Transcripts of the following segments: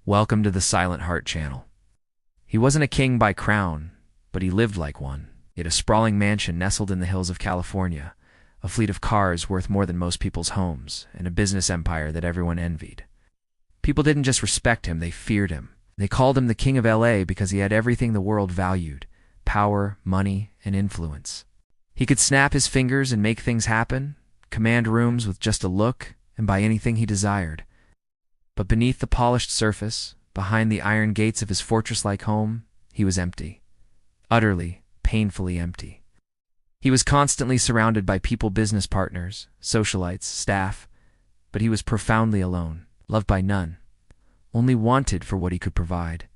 Welcome to the Silent Heart channel. He wasn't a king by crown, but he lived like one. He had a sprawling mansion nestled in the hills of California, a fleet of cars worth more than most people's homes, and a business empire that everyone envied. People didn't just respect him, they feared him. They called him the King of LA because he had everything the world valued: power, money, and influence. He could snap his fingers and make things happen, command rooms with just a look, and buy anything he desired. But beneath the polished surface, behind the iron gates of his fortress-like home, he was empty. Utterly, painfully empty. He was constantly surrounded by business partners, socialites, staff, but he was profoundly alone, loved by none, only wanted for what he could provide.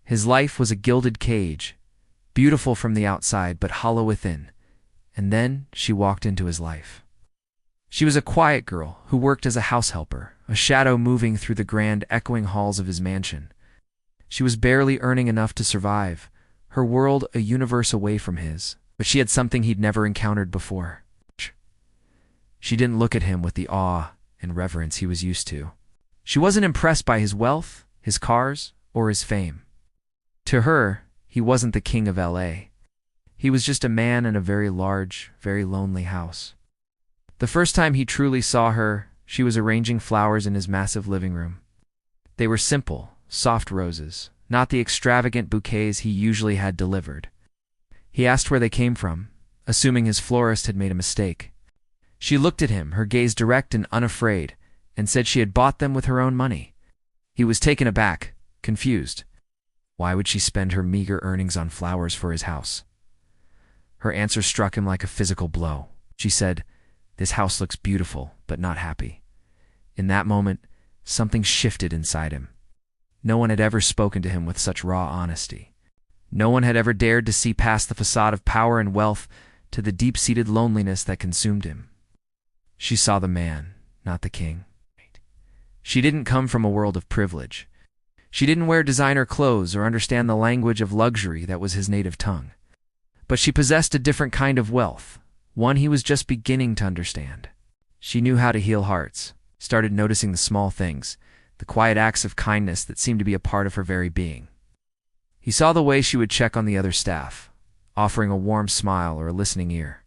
His life was a gilded cage, beautiful from the outside but hollow within, and then she walked into his life. She was a quiet girl who worked as a house helper, a shadow moving through the grand, echoing halls of his mansion. She was barely earning enough to survive, her world a universe away from his, but she had something he'd never encountered before. She didn't look at him with the awe and reverence he was used to. She wasn't impressed by his wealth, his cars, or his fame. To her, he wasn't the king of LA. He was just a man in a very large, very lonely house. The first time he truly saw her, she was arranging flowers in his massive living room. They were simple, soft roses, not the extravagant bouquets he usually had delivered. He asked where they came from, assuming his florist had made a mistake. She looked at him, her gaze direct and unafraid, and said she had bought them with her own money. He was taken aback, confused. Why would she spend her meager earnings on flowers for his house? Her answer struck him like a physical blow. She said, "This house looks beautiful, but not happy." In that moment, something shifted inside him. No one had ever spoken to him with such raw honesty. No one had ever dared to see past the facade of power and wealth to the deep-seated loneliness that consumed him. She saw the man, not the king. She didn't come from a world of privilege. She didn't wear designer clothes or understand the language of luxury that was his native tongue. But she possessed a different kind of wealth, one he was just beginning to understand. She knew how to heal hearts, started noticing the small things, the quiet acts of kindness that seemed to be a part of her very being. He saw the way she would check on the other staff, offering a warm smile or a listening ear.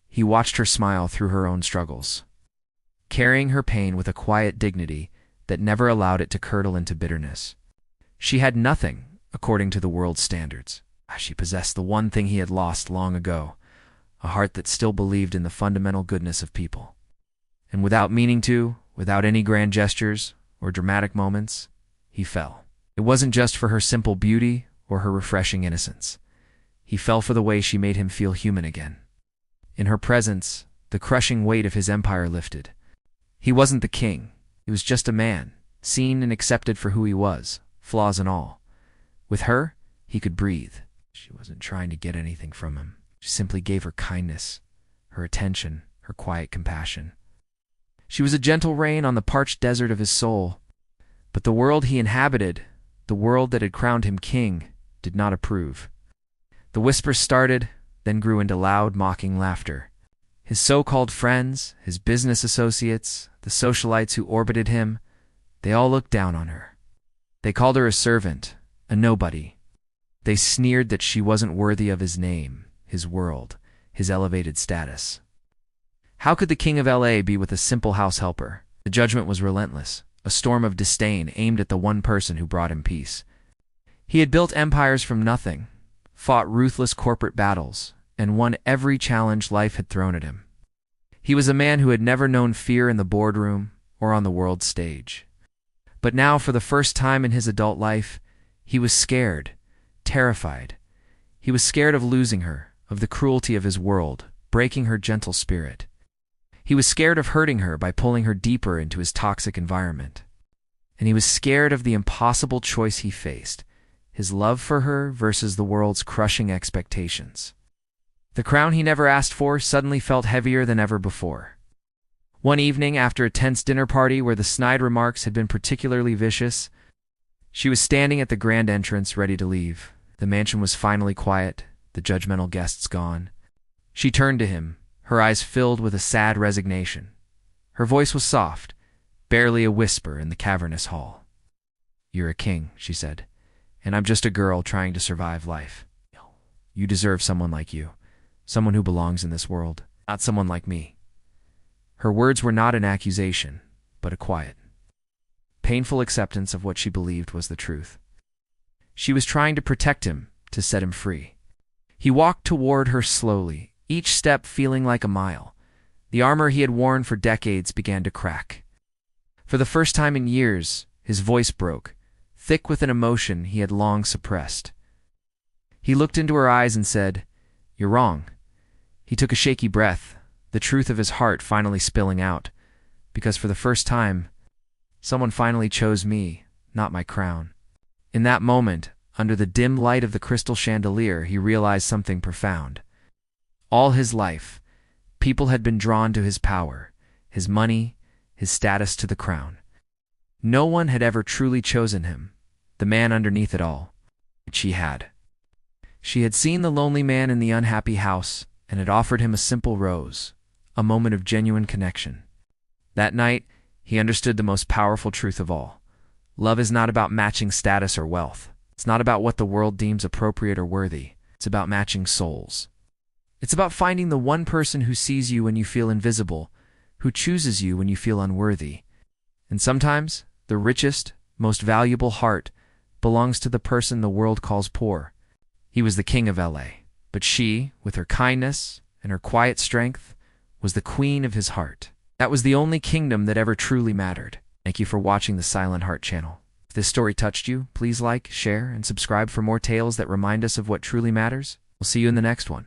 He watched her smile through her own struggles, carrying her pain with a quiet dignity that never allowed it to curdle into bitterness. She had nothing, according to the world's standards. She possessed the one thing he had lost long ago, a heart that still believed in the fundamental goodness of people. And without meaning to, without any grand gestures or dramatic moments, he fell. It wasn't just for her simple beauty or her refreshing innocence. He fell for the way she made him feel human again. In her presence, the crushing weight of his empire lifted. He wasn't the king. He was just a man, seen and accepted for who he was, flaws and all. With her, he could breathe. She wasn't trying to get anything from him. She simply gave her kindness, her attention, her quiet compassion. She was a gentle rain on the parched desert of his soul. But the world he inhabited, the world that had crowned him king, did not approve. The whispers started, then grew into loud, mocking laughter. His so-called friends, his business associates, the socialites who orbited him, they all looked down on her. They called her a servant, a nobody. They sneered that she wasn't worthy of his name, his world, his elevated status. How could the king of LA be with a simple house helper? The judgment was relentless, a storm of disdain aimed at the one person who brought him peace. He had built empires from nothing, fought ruthless corporate battles, and won every challenge life had thrown at him. He was a man who had never known fear in the boardroom or on the world stage. But now, for the first time in his adult life, he was scared, terrified. He was scared of losing her, of the cruelty of his world, breaking her gentle spirit. He was scared of hurting her by pulling her deeper into his toxic environment. And he was scared of the impossible choice he faced, his love for her versus the world's crushing expectations. The crown he never asked for suddenly felt heavier than ever before. One evening, after a tense dinner party where the snide remarks had been particularly vicious, she was standing at the grand entrance ready to leave. The mansion was finally quiet, the judgmental guests gone. She turned to him, her eyes filled with a sad resignation. Her voice was soft, barely a whisper in the cavernous hall. "You're a king," she said, "and I'm just a girl trying to survive life. You deserve someone like you, someone who belongs in this world, not someone like me." Her words were not an accusation, but a quiet, painful acceptance of what she believed was the truth. She was trying to protect him, to set him free. He walked toward her slowly, each step feeling like a mile. The armor he had worn for decades began to crack. For the first time in years, his voice broke, thick with an emotion he had long suppressed. He looked into her eyes and said, "You're wrong." He took a shaky breath, the truth of his heart finally spilling out, because for the first time, someone finally chose me, not my crown. In that moment, under the dim light of the crystal chandelier, he realized something profound. All his life, people had been drawn to his power, his money, his status to the crown. No one had ever truly chosen him, the man underneath it all. She had. She had seen the lonely man in the unhappy house and had offered him a simple rose, a moment of genuine connection. That night, he understood the most powerful truth of all. Love is not about matching status or wealth. It's not about what the world deems appropriate or worthy. It's about matching souls. It's about finding the one person who sees you when you feel invisible, who chooses you when you feel unworthy. And sometimes, the richest, most valuable heart belongs to the person the world calls poor. He was the king of LA, but she, with her kindness and her quiet strength, was the queen of his heart. That was the only kingdom that ever truly mattered. Thank you for watching the Silent Heart channel. If this story touched you, please like, share, and subscribe for more tales that remind us of what truly matters. We'll see you in the next one.